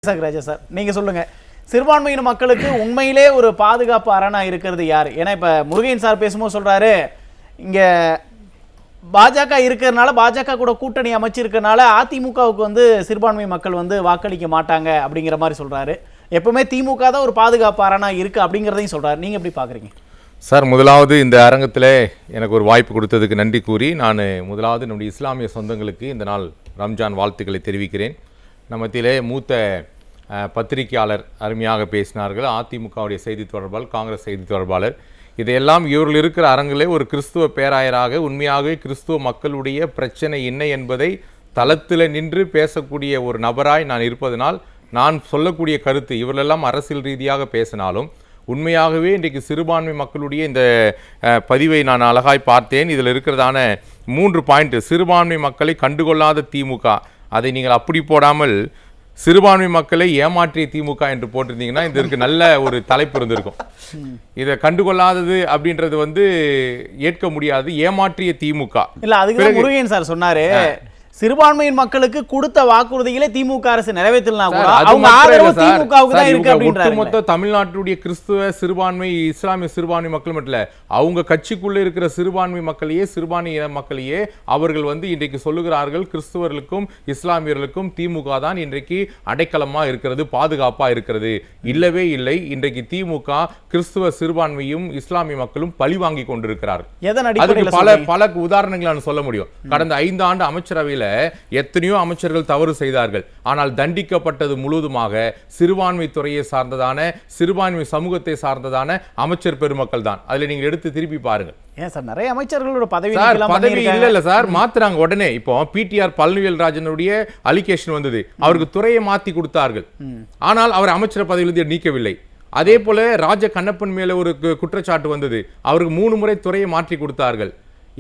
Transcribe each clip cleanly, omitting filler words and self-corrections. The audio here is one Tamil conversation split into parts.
ராஜா சார், நீங்க சொல்லுங்க. சிறுபான்மையின மக்களுக்கு உண்மையிலே ஒரு பாதுகாப்பு அரணா இருக்கிறது யார்? ஏன்னா இப்ப முருகையன் சார் பேசும்போது சொல்றாரு, இங்க பாஜக இருக்கிறதுனால, பாஜக கூட கூட்டணி அமைச்சிருக்கிறதுனால அதிமுகவுக்கு வந்து சிறுபான்மை மக்கள் வந்து வாக்களிக்க மாட்டாங்க அப்படிங்கிற மாதிரி சொல்றாரு. எப்பவுமே திமுக தான் ஒரு பாதுகாப்பு அரணா இருக்கு அப்படிங்கிறதையும் சொல்றாரு. நீங்க எப்படி பாக்குறீங்க சார்? முதலாவது இந்த அரங்கத்தில் எனக்கு ஒரு வாய்ப்பு கொடுத்ததுக்கு நன்றி கூறி நான் முதலாவது நம்முடைய இஸ்லாமிய சொந்தங்களுக்கு இந்த நாள் ரம்ஜான் வாழ்த்துக்களை தெரிவிக்கிறேன். நம்மத்திலே மூத்த பத்திரிகையாளர் அருமையாக பேசினார்கள். அதிமுகவுடைய செய்தி தொடர்பாளர், காங்கிரஸ் செய்தி தொடர்பாளர், இதையெல்லாம் இவர்கள் இருக்கிற அரங்கிலே ஒரு கிறிஸ்துவ பேராயராக உண்மையாகவே கிறிஸ்துவ மக்களுடைய பிரச்சனை என்ன என்பதை தளத்தில் நின்று பேசக்கூடிய ஒரு நபராய் நான் இருப்பதனால் நான் சொல்லக்கூடிய கருத்து, இவர்களெல்லாம் அரசியல் ரீதியாக பேசினாலும் உண்மையாகவே இன்றைக்கு சிறுபான்மை மக்களுடைய இந்த பதிவை நான் அழகாய் பார்த்தேன். இதில் இருக்கிறதான 3 பாயிண்ட். சிறுபான்மை மக்களை கண்டுகொள்ளாத திமுக, அதை நீங்கள் அப்படி போடாமல் சிறுபான்மை மக்களை ஏமாற்றிய திமுக என்று போட்டிருந்தீங்கன்னா இதற்கு நல்ல ஒரு தலைப்பு இருந்திருக்கும். இதை கண்டுகொள்ளாதது அப்படின்றது வந்து ஏற்க முடியாது. ஏமாற்றிய திமுக இல்ல, அதுக்கு முருகையன் சார் சொன்னாரு, சிறுபான்மையின் மக்களுக்கு கொடுத்த வாக்குறுதிகளை திமுக அரசு நிறைவேற்றலனா கூட அவங்க ஆதரவு திமுகவுக்கு தான் இருக்கு அப்படின்றாரு. ஒட்டுமொத்த தமிழ்நாட்டுடைய கிறிஸ்துவ சிறுபான்மை, இஸ்லாமிய சிறுபான்மை மக்கள் மட்டும் இல்ல, அவங்க கட்சிக்குள்ள இருக்கிற சிறுபான்மை மக்களையே, சிறுபான்மை இன மக்களையே அவர்கள் வந்து இன்றைக்கு சொல்லுகிறார்கள், கிறிஸ்துவர்களுக்கும் இஸ்லாமியர்களுக்கும் திமுக தான் இன்றைக்கு அடைக்கலமா இருக்கிறது, பாதுகாப்பா இருக்கிறது. இல்லவே இல்லை. இன்றைக்கு திமுக கிறிஸ்துவ சிறுபான்மையும் இஸ்லாமிய மக்களும் பழி வாங்கி கொண்டிருக்கிறார்கள். அதுக்கு பல உதாரணங்களை நான் சொல்ல முடியும். கடந்த 5 ஆண்டு அமைச்சரவையில் எத்தனையோ அமைச்சர்கள் தவறு செய்தார்கள். ஆனால் தண்டிக்கப்பட்டது முழுவதுமாக சிறுபான்மை துறையை சார்ந்ததான, சிறுபான்மை சமூகத்தை சார்ந்ததான அமைச்சர் பெருமக்கள் தான். அதுல நீங்க எடுத்து திருப்பி பாருங்க. ஏன் சார் நிறைய அமைச்சர்களோட பதவி இல்ல சார், மாத்துறாங்க உடனே. இப்போ பிடிஆர் பழனிவேல் ராஜனுடைய அலிகேஷன் வந்தது, அவருக்கு துறையை மாத்தி கொடுத்தார்கள். ஆனால் அவர் அமைச்சர் பதவியிலிருந்து நீக்கவில்லை. அதே போல ராஜ கண்ணப்பன் மேல ஒரு குற்றச்சாட்டு வந்தது, அவருக்கு 3 முறை துறையை மாற்றி கொடுத்தார்கள்.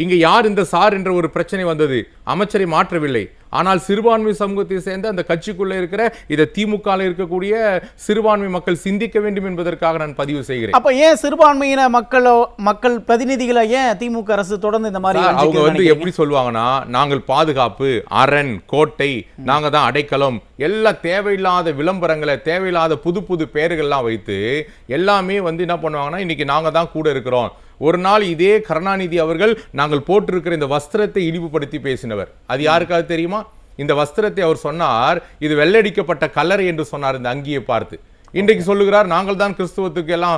இங்க யார் இந்த சார் என்ற ஒரு பிரச்சனை வந்தது, அமைச்சரை மாற்றவில்லை. ஆனால் சிறுபான்மை சமூகத்தை சேர்ந்த அந்த கட்சிக்குள்ள இருக்கிற இதை திமுக இருக்கக்கூடிய சிறுபான்மை மக்கள் சிந்திக்க வேண்டும் என்பதற்காக நான் பதிவு செய்கிறேன். அப்ப ஏன் சிறுபான்மையின மக்கள் பிரதிநிதிகளை ஏன் திமுக அரசு தொடர்ந்து இந்த மாதிரி அவங்க வந்து எப்படி சொல்லுவாங்கன்னா, நாங்கள் பாதுகாப்பு, அரண், கோட்டை, நாங்க தான் அடைக்கலம், எல்லாம் தேவையில்லாத விளம்பரங்களை, தேவையில்லாத புது புது பெயர்கள்லாம் வைத்து எல்லாமே வந்து என்ன பண்ணுவாங்கன்னா, இன்னைக்கு நாங்க தான் கூட இருக்கிறோம். ஒரு நாள் இதே கருணாநிதி அவர்கள் நாங்கள் போட்டிருக்கிற இந்த வஸ்திரத்தை இழிவுபடுத்தி பேசினவர். அது யாருக்காவது தெரியுமா? இந்த வஸ்திரத்தை அவர் சொன்னார், இது வெள்ளடிக்கப்பட்ட கல்லறை என்று சொன்னார் இந்த அங்கியை பார்த்து. இன்றைக்கு சொல்லுகிறார், நாங்கள் தான் கிறிஸ்துவத்துக்கு எல்லாம்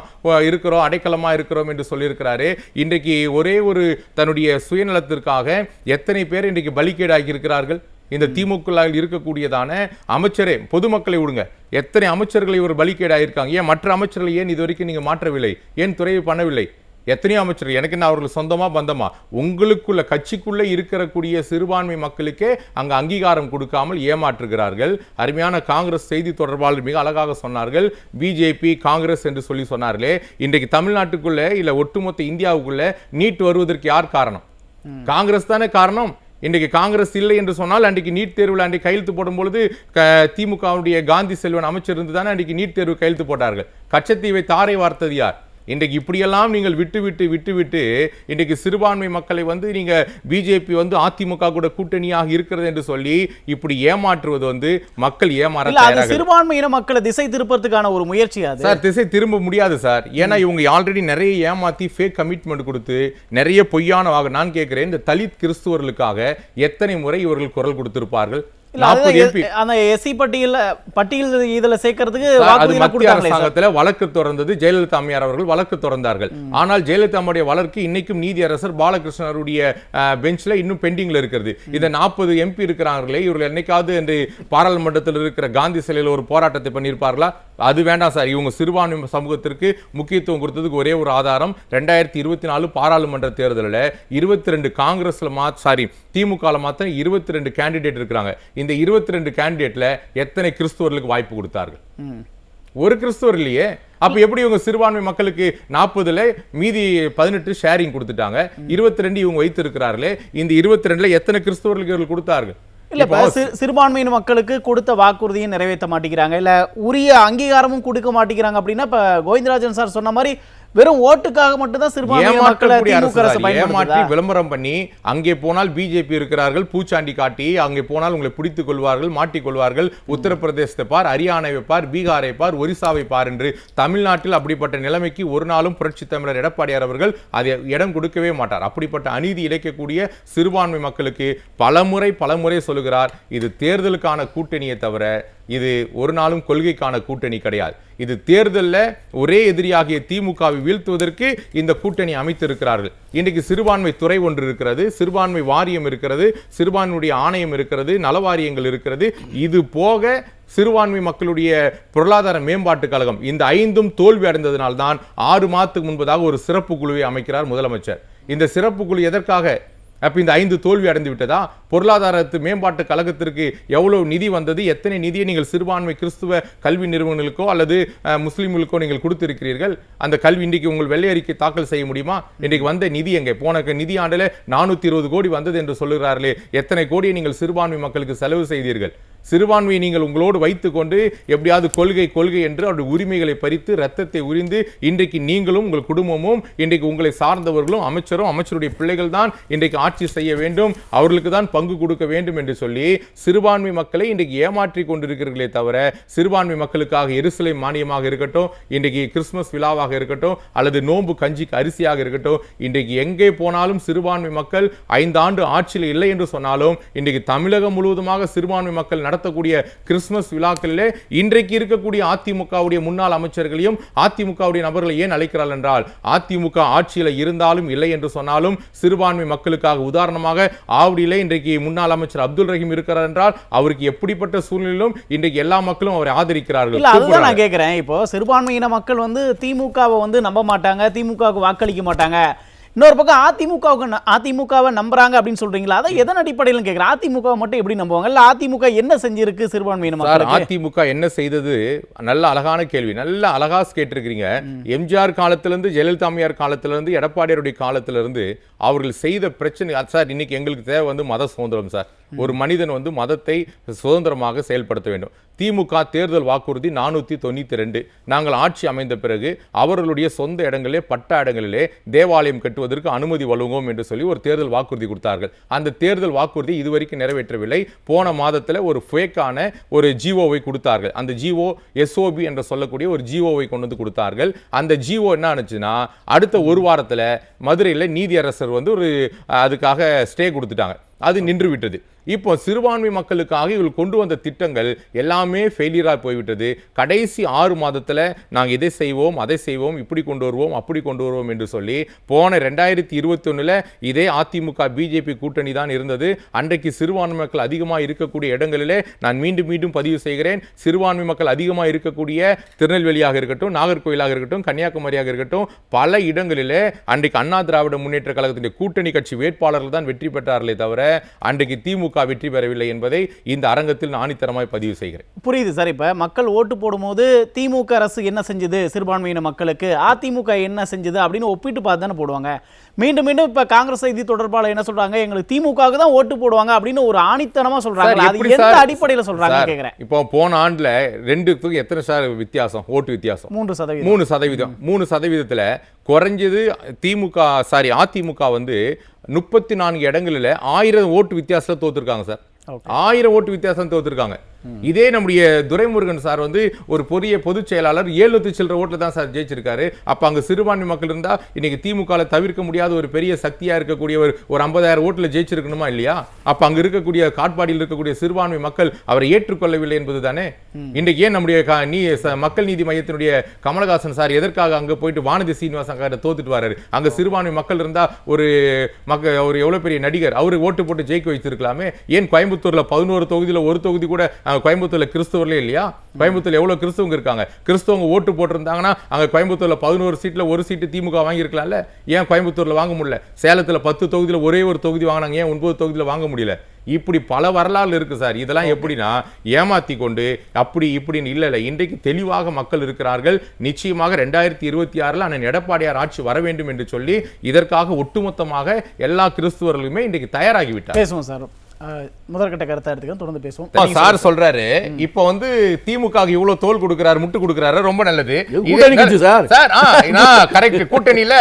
இருக்கிறோம், அடைக்கலமா இருக்கிறோம் என்று சொல்லியிருக்கிறாரு. இன்றைக்கு ஒரே ஒரு தன்னுடைய சுயநலத்திற்காக எத்தனை பேர் இன்றைக்கு பலிக்கேடாகி இருக்கிறார்கள். இந்த திமுக இருக்கக்கூடியதான அமைச்சரே, பொதுமக்களை விடுங்க, எத்தனை அமைச்சர்களை இவர் பலிக்கேடாயிருக்காங்க. ஏன் மற்ற அமைச்சர்களை ஏன் இது வரைக்கும் நீங்க மாற்றவில்லை? ஏன் துறையை பண்ணவில்லை? எத்தனையோ அமைச்சர்கள், எனக்கு என்ன அவர்கள் சொந்தமா பந்தமா? உங்களுக்குள்ள கட்சிக்குள்ள இருக்கக்கூடிய சிறுபான்மை மக்களுக்கே அங்க அங்கீகாரம் கொடுக்காமல் ஏமாற்றுகிறார்கள். அருமையான காங்கிரஸ் செய்தி தொடர்பாளர் மிக அழகாக சொன்னார்கள், பிஜேபி காங்கிரஸ் என்று சொல்லி சொன்னார்களே. இன்றைக்கு தமிழ்நாட்டுக்குள்ள இல்ல ஒட்டுமொத்த இந்தியாவுக்குள்ள நீட் வருவதற்கு யார் காரணம்? காங்கிரஸ் தானே காரணம். இன்றைக்கு காங்கிரஸ் இல்லை என்று சொன்னால் அன்றைக்கு நீட் தேர்வில் அன்றைக்கு கையெழுத்து போடும் பொழுது திமுகவுடைய காந்தி செல்வன் அமைச்சர் இருந்து தானே அன்றைக்கு நீட் தேர்வு கையெழுத்து போட்டார்கள். கச்சத்தீவை தாரை வார்த்தது யார்? இன்றைக்கு இப்படியெல்லாம் நீங்கள் விட்டு இன்றைக்கு சிறுபான்மை மக்களை வந்து நீங்க பிஜேபி வந்து அதிமுக கூட கூட்டணியாக இருக்கிறது என்று சொல்லி இப்படி ஏமாற்றுவது வந்து மக்கள் ஏமாற சிறுபான்மையின மக்களை திசை திருப்பறதுக்கான ஒரு முயற்சி. சார், திசை திரும்ப முடியாது சார். ஏன்னா இவங்க ஆல்ரெடி நிறைய ஏமாத்தி ஃபேக் கமிட்மெண்ட் கொடுத்து நிறைய பொய்யான நான் கேட்கிறேன், இந்த தலித் கிறிஸ்துவர்களுக்காக எத்தனை முறை இவர்கள் குரல் கொடுத்திருப்பார்கள்? வழக்கு தொடர்ந்தது ஜெயலலிதா அம்மையார் அவர்கள் வழக்கு தொடர்ந்தார்கள். ஆனால் ஜெயலலிதா அம்மையுடைய வழக்கு இன்னைக்கும் நீதியரசர் பாலகிருஷ்ணருடைய பெஞ்ச்ல இன்னும் பெண்டிங்ல இருக்கிறது. இந்த 40 எம்பி இருக்கிறார்களே, இவர்கள் என்னைக்காவது என்று பாராளுமன்றத்தில் இருக்கிற காந்தி சிலையில் ஒரு போராட்டத்தை பண்ணியிருப்பார்களா? அது வேண்டாம் சார். இவங்க சிறுபான்மை சமூகத்திற்கு முக்கியத்துவம் கொடுத்ததுக்கு ஒரே ஒரு ஆதாரம், 2024 பாராளுமன்ற தேர்தலில் 22 காங்கிரஸ்ல திமுக மாத்திரம் 22 கேண்டிடேட் இருக்கிறாங்க. இந்த 22 கேண்டிடேட்ல எத்தனை கிறிஸ்துவர்களுக்கு வாய்ப்பு கொடுத்தார்கள்? ஒரு கிறிஸ்துவர் இல்லையே. அப்ப எப்படி இவங்க சிறுபான்மை மக்களுக்கு 40ல மீதி 18 ஷேரிங் கொடுத்துட்டாங்க, 22 இவங்க வைத்து இருக்கிறார்களே. இந்த 22ல எத்தனை கிறிஸ்துவர்களுக்கு இவர்கள் கொடுத்தார்கள்? இல்ல, சிறுபான்மையின மக்களுக்கு கொடுத்த வாக்குறுதியும் நிறைவேற்ற மாட்டேங்கிறாங்க, இல்ல உரிய அங்கீகாரமும் கொடுக்க மாட்டேங்கிறாங்க அப்படின்னா இப்ப கோவிந்தராஜன் சார் சொன்ன மாதிரி வெறும் ஓட்டுக்காக மட்டும் தான் சிறுபான்மையின மக்களை திமுக அரசு ஏமாற்றி பயன்படுத்துதா? விளம்பரம் பண்ணி அங்கே போனால் பிஜேபி இருக்கிறார்கள் பூச்சாண்டி காட்டி அங்கே போனால் உங்களை பிடித்துக் கொள்வார்கள், மாட்டிக்கொள்வார்கள், உத்தரப்பிரதேசத்தை பார், ஹரியானாவை பார், பீகாரை பார், ஒரிசாவை பார் என்று தமிழ்நாட்டில் அப்படிப்பட்ட நிலைமைக்கு ஒரு நாளும் புரட்சி தமிழர் எடப்பாடியார் அவர்கள் அதை இடம் கொடுக்கவே மாட்டார். அப்படிப்பட்ட அநீதி இழைக்கக்கூடிய சிறுபான்மை மக்களுக்கு பலமுறை சொல்லுகிறார், இது தேர்தலுக்கான கூட்டணியை தவிர இது ஒரு நாளும் கொள்கைக்கான கூட்டணி கிடையாது. இது தேர்தலில் ஒரே எதிரியாகிய திமுகவை வீழ்த்துவதற்கு இந்த கூட்டணி அமைத்திருக்கிறார்கள். இன்றைக்கு சிறுபான்மை துறை ஒன்று இருக்கிறது, சிறுபான்மை வாரியம் இருக்கிறது, சிறுபான்மையுடைய ஆணையம் இருக்கிறது, நலவாரியங்கள் இருக்கிறது. இது போக சிறுபான்மை மக்களுடைய பொருளாதார மேம்பாட்டு கழகம், இந்த 5ம் தோல்வி அடைந்ததனால்தான் 6 மாதத்துக்கு முன்பதாக ஒரு சிறப்பு குழுவை அமைக்கிறார் முதலமைச்சர். இந்த சிறப்பு குழு எதற்காக? அப்ப இந்த 5 தோல்வி அடைந்து விட்டதா? பொருளாதாரத்து மேம்பாட்டு கழகத்திற்கு எவ்வளவு நிதி வந்தது? எத்தனை நிதியை நீங்கள் சிறுபான்மை கிறிஸ்துவ கல்வி நிறுவனங்களுக்கோ அல்லது முஸ்லீம்களுக்கோ நீங்கள் கொடுத்திருக்கிறீர்கள்? அந்த கல்வி இன்றைக்கு உங்கள் வெள்ளை அறிக்கை தாக்கல் செய்ய முடியுமா? இன்றைக்கு வந்த நிதி எங்கே? போன நிதி ஆண்டில் 420 கோடி வந்தது என்று சொல்லுகிறார்களே, எத்தனை கோடியை நீங்கள் சிறுபான்மை மக்களுக்கு செலவு செய்தீர்கள்? சிறுபான்மையை நீங்கள் உங்களோடு வைத்துக் கொண்டு எப்படியாவது கொள்கை என்று அவருடைய உரிமைகளை பறித்து ரத்தத்தை உரிந்து இன்றைக்கு நீங்களும் உங்கள் குடும்பமும் இன்றைக்கு உங்களை சார்ந்தவர்களும் அமைச்சருடைய பிள்ளைகள் தான் இன்றைக்கு ஆட்சி செய்ய வேண்டும், அவர்களுக்கு தான் பங்கு கொடுக்க வேண்டும் என்று சொல்லி சிறுபான்மை மக்களை இன்றைக்கு ஏமாற்றி கொண்டிருக்கிறீர்களே தவிர சிறுபான்மை மக்களுக்காக எருசலேம் மானியமாக இருக்கட்டும், இன்றைக்கு கிறிஸ்துமஸ் விழாவாக இருக்கட்டும், அல்லது நோன்பு கஞ்சிக்கு அரிசியாக இருக்கட்டும், இன்றைக்கு எங்கே போனாலும் சிறுபான்மை மக்கள் 5 ஆண்டு ஆட்சியில் இல்லை என்று சொன்னாலும் இன்றைக்கு தமிழகம் முழுவதுமாக சிறுபான்மை மக்கள் நடத்தக்கூடிய கிறிஸ்துமஸ் விழாக்களிலே இன்றைக்கு இருக்கக்கூடிய அதிமுகவுடைய முன்னாள் அமைச்சர்களையும் அதிமுகவுடைய நபர்களை ஏன் அழைக்கிறார்கள் என்றால், அதிமுக ஆட்சியில் இருந்தாலும் இல்லை என்று சொன்னாலும் சிறுபான்மை மக்களுக்காக உதாரணமாக ஆவடியிலே இன்றைக்கு முன்னாள் அமைச்சர் அப்துல் ரஹீம் இருக்கிறார் என்றால் அவருக்கு எப்படிப்பட்ட சூழ்நிலையிலும் இன்றைக்கு எல்லா மக்களும் அவரை ஆதரிக்கிறார்கள். இல்ல, அதுதான் நான் கேட்கிறேன். இப்போ சிறுபான்மையின மக்கள் திமுகவை நம்ப மாட்டாங்க, திமுகவுக்கு வாக்களிக்க மாட்டாங்க. இன்னொரு பக்கம் அதிமுகவை நம்புறாங்க அப்படின்னு சொல்றீங்களா? அதை எதன் அடிப்படையில் கேட்கிறேன். அதிமுக மட்டும் எப்படி நம்புவாங்க? இல்ல அதிமுக என்ன செஞ்சிருக்கு சிறுபான்மையின மக்களுக்கு? அதிமுக என்ன செய்தது? நல்ல அழகான கேள்வி, நல்ல அழகா கேட்டிருக்கிறீங்க. எம்ஜிஆர் காலத்திலிருந்து, ஜெயலலிதா அம்மையார் காலத்திலிருந்து, எடப்பாடியாருடைய காலத்திலிருந்து அவர்கள் செய்த பிரச்சனை சார். இன்னைக்கு எங்களுக்கு தேவை மத சுதந்திரம் சார். ஒரு மனிதன் மதத்தை சுதந்திரமாக செயல்படுத்த வேண்டும். திமுக தேர்தல் வாக்குறுதி 492. நாங்கள் ஆட்சி அமைந்த பிறகு அவர்களுடைய சொந்த இடங்களிலே, பட்டா இடங்களிலே தேவாலயம் கட்டுவதற்கு அனுமதி வழங்குவோம் என்று சொல்லி ஒரு தேர்தல் வாக்குறுதி கொடுத்தார்கள். அந்த தேர்தல் வாக்குறுதி இதுவரைக்கும் நிறைவேற்றவில்லை. போன மாதத்தில் ஒரு ஃபேக்கான ஒரு ஜிஓவை கொடுத்தார்கள். அந்த ஜிஓ எஸ்ஓபி என்று சொல்லக்கூடிய ஒரு ஜிஓவை கொண்டு வந்து கொடுத்தார்கள். அந்த ஜிஓ என்ன ஆச்சுன்னா, அடுத்த ஒரு வாரத்தில் மதுரையில் நீதியரசர் ஒரு அதுக்காக ஸ்டே கொடுத்துட்டாங்க. அது நின்று விட்டது. இப்போ சிறுபான்மை மக்களுக்காக இவர்கள் கொண்டு வந்த திட்டங்கள் எல்லாமே ஃபெயிலியராக போய்விட்டது. கடைசி 6 மாதத்தில் நாங்கள் இதை செய்வோம், அதை செய்வோம், இப்படி கொண்டு வருவோம், அப்படி கொண்டு வருவோம் என்று சொல்லி போன 2021 இதே அதிமுக பிஜேபி கூட்டணி தான் இருந்தது. அன்றைக்கு சிறுபான்மை மக்கள் அதிகமாக இருக்கக்கூடிய இடங்களிலே நான் மீண்டும் பதிவு செய்கிறேன், சிறுபான்மை மக்கள் அதிகமாக இருக்கக்கூடிய திருநெல்வேலியாக இருக்கட்டும், நாகர்கோயிலாக இருக்கட்டும், கன்னியாகுமரியாக இருக்கட்டும், பல இடங்களிலே அன்றைக்கு அண்ணா திராவிட முன்னேற்ற கழகத்தின் கூட்டணி கட்சி வேட்பாளர்கள் தான் வெற்றி பெற்றார்களே தவிர அன்றைக்கு திமுக வெற்றி பெறவில்லை என்பதை இந்த அரங்கத்தில் ஆணித்தரமாய் பதிவு செய்கிறேன். புரியுது சார். இப்ப மக்கள் ஓட்டு போடும்போது திமுக அரசு என்ன செஞ்சது சிறுபான்மையின மக்களுக்கு, அதிமுக என்ன செஞ்சது அப்படின்னு ஒப்பிட்டு பார்த்து தானே போடுவாங்க. மீண்டும் இப்ப காங்கிரஸ் செய்தி தொடர்பாளர் என்ன சொல்றாங்க, எங்களுக்கு திமுகவுக்கு தான் ஓட்டு போடுவாங்க அப்படின்னு ஒரு ஆணித்தனமா சொல்றாங்க. அது எந்த அடிப்படையில் சொல்றாங்க கேக்குறேன். இப்போ போன ஆண்டுல 2க்கு எத்தனை சார் வித்தியாசம்? ஓட்டு வித்தியாசம் 3%. 3%. குறைஞ்சது அதிமுக 34 இடங்களில் 1000 ஓட்டு வித்தியாசம் தோத்துருக்காங்க சார். 1000 ஓட்டு வித்தியாசம் தோத்துருக்காங்க. இதே நம்முடைய துரைமுருகன் சார் ஒரு பெரிய பொதுச் செயலாளர் 700 சில்லற ஓட்டுல தான் சார் ஜெயிச்சிருக்காரு. அப்ப அங்க சிறுபான்மை மக்கள் இருந்தா இன்னைக்கு திமுக தவிர்க்க முடியாத ஒரு பெரிய சக்தியா இருக்கக்கூடிய ஒரு 50,000 ஓட்டுல ஜெயிச்சிருக்கணுமா இல்லையா? அப்ப அங்க இருக்கக்கூடிய காட்பாடியில் இருக்கக்கூடிய சிறுபான்மை மக்கள் அவரை ஏற்றுக்கொள்ளவில்லை என்பது தானே. இன்றைக்கு ஏன் நம்முடைய மக்கள் நீதி மையத்தினுடைய கமலஹாசன் சார் எதற்காக அங்க போயிட்டு வானதி சீனிவாசன் தோத்துட்டு வர்றாரு? அங்க சிறுபான்மை மக்கள் இருந்தா ஒரு எவ்வளவு பெரிய நடிகர், அவரு ஓட்டு போட்டு ஜெயிக்க வைத்திருக்கலாமே. ஏன் கோயம்புத்தூர்ல 11 தொகுதியில ஒரு தொகுதி கூட கோயம்புத்தூர்ல கிறிஸ்தவர்களே இல்லையா? கோயம்புத்தூர்ல எவ்வளவு கிறிஸ்தவங்க இருக்காங்க? கிறிஸ்தவங்க ஓட்டு போட்டிருந்தாங்கன்னா அங்க கோயம்புத்தூர்ல 11 சீட்ல ஒரு சீட்டு திமுக வாங்கி இருக்கலாம்ல. ஏன் கோயம்புத்தூர்ல வாங்க முடியல? சேலத்துல 10 தொகுதியில ஒரே ஒரு தொகுதி வாங்கினாங்க, ஏன் 9 தொகுதியில வாங்க முடியல? இப்படி பல வரலாறு இருக்கு சார். இதெல்லாம் எப்படின்னா ஏமாத்தி கொண்டு அப்படி இப்படின்னு இல்ல. இன்றைக்கு தெளிவாக மக்கள் இருக்கிறார்கள். நிச்சயமாக 2026 அண்ணன் எடப்பாடியார் ஆட்சி வர வேண்டும் என்று சொல்லி இதற்காக ஒட்டுமொத்தமாக எல்லா கிறிஸ்துவர்களுமே இன்றைக்கு தயாராகிவிட்டார். பேசுவோம் சார். முதற்கட்ட கருத்தை எடுத்துக்க தொடர்ந்து பேசுவோம். சார் சொல்றாரு இப்ப வந்து திமுக இவ்வளவு தோல் கொடுக்கிறாரு, முட்டு கொடுக்கிறாரு, ரொம்ப நல்லது கூட்டணியில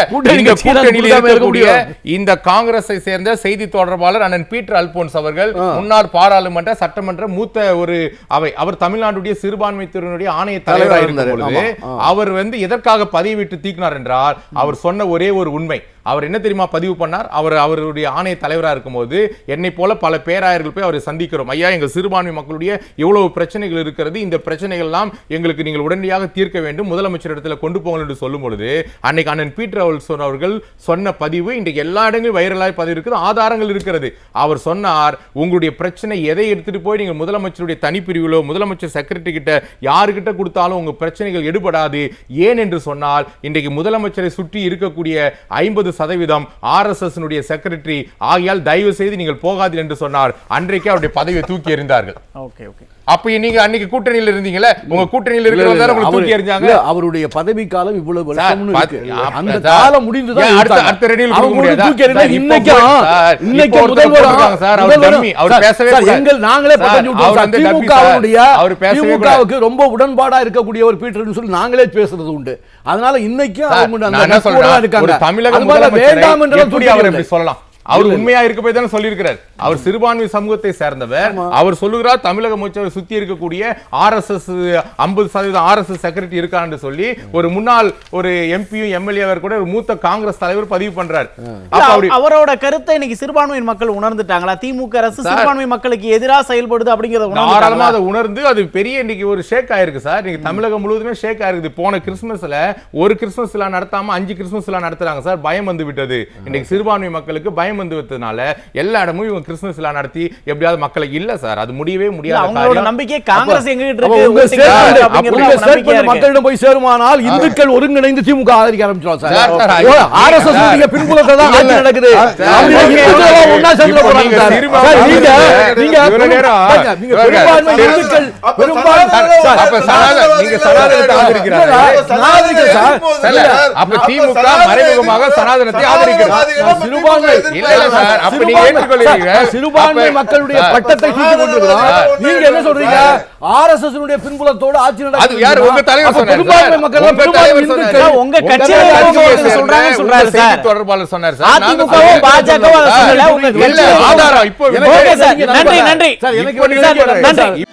இருக்கக்கூடிய இந்த காங்கிரஸை சேர்ந்த செய்தி தொடர்பாளர் அண்ணன் பீட்டர் அல்போன்ஸ் அவர்கள் முன்னாள் பாராளுமன்ற சட்டமன்ற மூத்த ஒரு அவை, அவர் தமிழ்நாட்டுடைய சிறுபான்மைத்துறையினுடைய ஆணைய தலைவராக இருக்கும் பொழுது அவர் வந்து எதற்காக பதவி விட்டு தீக்கினார் என்றால் அவர் சொன்ன ஒரே ஒரு உண்மை. அவர் என்ன தெரியுமா பதிவு பண்ணார்? அவருடைய ஆணைய தலைவராக இருக்கும்போது என்னை போல பல பேராயர்கள் போய் அவரை சந்திக்கிறோம், ஐயா எங்க சிறுபான்மை மக்களுடைய எவ்வளவு பிரச்சனைகள் இருக்கிறது, இந்த பிரச்சனைகள் எல்லாம் எங்களுக்கு நீங்கள் உடனடியாக தீர்க்க வேண்டும், முதலமைச்சர் இடத்துல கொண்டு போங்கள் என்று சொல்லும் பொழுது அன்னைக்கு அண்ணன் பீட்டர் அவர்கள் சொன்ன பதிவு இன்றைக்கு எல்லா இடங்களும் வைரலாய் பதிவு இருக்குது, ஆதாரங்கள் இருக்கிறது. அவர் சொன்னார், உங்களுடைய பிரச்சனை எதை எடுத்துட்டு போய் நீங்கள் முதலமைச்சருடைய தனிப்பிரிவிலோ முதலமைச்சர் செக்ரட்டரி கிட்ட யாருக்கிட்ட கொடுத்தாலும் உங்க பிரச்சனைகள் எடுபடாது. ஏன் என்று சொன்னால் இன்றைக்கு முதலமைச்சரை சுற்றி இருக்கக்கூடிய 50% RSS செக்ரட்டரி ஆகியால் தயவு செய்து நீங்கள் போகாதீர்கள் என்று சொன்னார். அன்றைக்கு அவருடைய பதவியை தூக்கி எறிந்தார்கள். அப்ப நீங்க அன்னைக்கு கூட்டணியில் இருந்தீங்கல, உங்க கூட்டணியில் இருக்கிறவங்க உங்களுக்கு தூக்கி எறிஞ்சாங்க. அவருடைய பதவி காலம் இவ்வளவு வருஷம்னு இருக்கு, அந்த காலம் முடிந்துதான் அடுத்த ரெடியில் கொடுக்க முடியாது. இன்னைக்கு முதல்வர் சார் அவர் டம்மி, அவர் பேசவே கூடாது. நாங்களே பதவி விட்டோம். திமுகவுக்கு ரொம்ப உடன்பாடா இருக்கக்கூடிய ஒரு பீட்டர்னு சொல்லி நாங்களே பேசுறது உண்டு. அதனால இன்னைக்கு அவங்க ஒரு தமிழக வேண்டாம் என்று அவர் எப்படி சொல்லலாம்? அவர் உண்மையா இருக்க போய் தானே சொல்லியிருக்கிறார். அவர் சிறுபான்மை சமூகத்தை சேர்ந்தவர். அவர் சொல்லுகிறார் தமிழக முதலமைச்சர் சுத்தி இருக்கக்கூடிய RSS 50% RSS செக்ரட்டரி இருக்கான்னு சொல்லி ஒரு முன்னாள் ஒரு எம்பியும் எம்எல்ஏ கூட ஒரு மூத்த காங்கிரஸ் தலைவர் பதிவு பண்றார். அவரோட கருத்தை இன்னைக்கு சிறுபான்மை மக்கள் உணர்ந்துட்டாங்களா? திமுக அரசு சிறுபான்மை மக்களுக்கு எதிராக செயல்படுது அப்படிங்கறத தாராளமா அதை உணர்ந்து அது பெரிய இன்னைக்கு ஒரு ஷேக் ஆயிருக்கு சார். இன்னைக்கு தமிழகம் முழுவதுமே ஷேக் ஆயிருக்கு. போன கிறிஸ்துமஸ்ல ஒரு கிறிஸ்துமஸ் விழா நடத்தாம 5 கிறிஸ்துமஸ் விழா நடத்துறாங்க சார். பயம் வந்து விட்டது. இன்னைக்கு சிறுபான்மை மக்களுக்கு பயம் வந்து விட்டதுனால எல்லா இடமும் இவங்க கிறிஸ்துமஸ் விழா நடத்தி எப்படியாவது மக்களை இல்ல சார், அது முடியவே முடியாது. அவங்களோட நம்பிக்கை காங்கிரஸ் எங்ககிட்ட இருக்கு, மக்களிடம் போய் சேருமானால் இந்துக்கள் ஒருங்கிணைந்து திமுக ஆதரிக்க ஆரம்பிச்சிடும் சார். RSS உடைய பின்புலத்தை தான் ஆட்சி நடக்குது. ஒண்ணா சேர்ந்து போறாங்க சார். நீங்க பெரும்பான்மை இந்துக்கள் நீங்க சனாதனத்தை ஆதரிக்கிறாங்க. அப்ப திமுக மறைமுகமாக சனாதனத்தை ஆதரிக்கிறது. சிறுபான்மை மக்களுடைய பட்டத்தை தூக்கி கொண்டிருக்கிறோம். நீங்க என்ன சொல்றீங்க? RSS உடைய பின்புலத்தோடு ஆட்சி நடக்குது. யார் உங்க தலைவர் சொன்னார்? சிறுபான்மை மக்கள் உங்க கட்சியில சொல்றாங்க சார். தொடர்பாளர் சொன்னார் சார். அதிமுகவும் பாஜகவும் சொல்லல. உங்க ஆதாரம் இப்போ நன்றி. சார் எனக்கு நன்றி.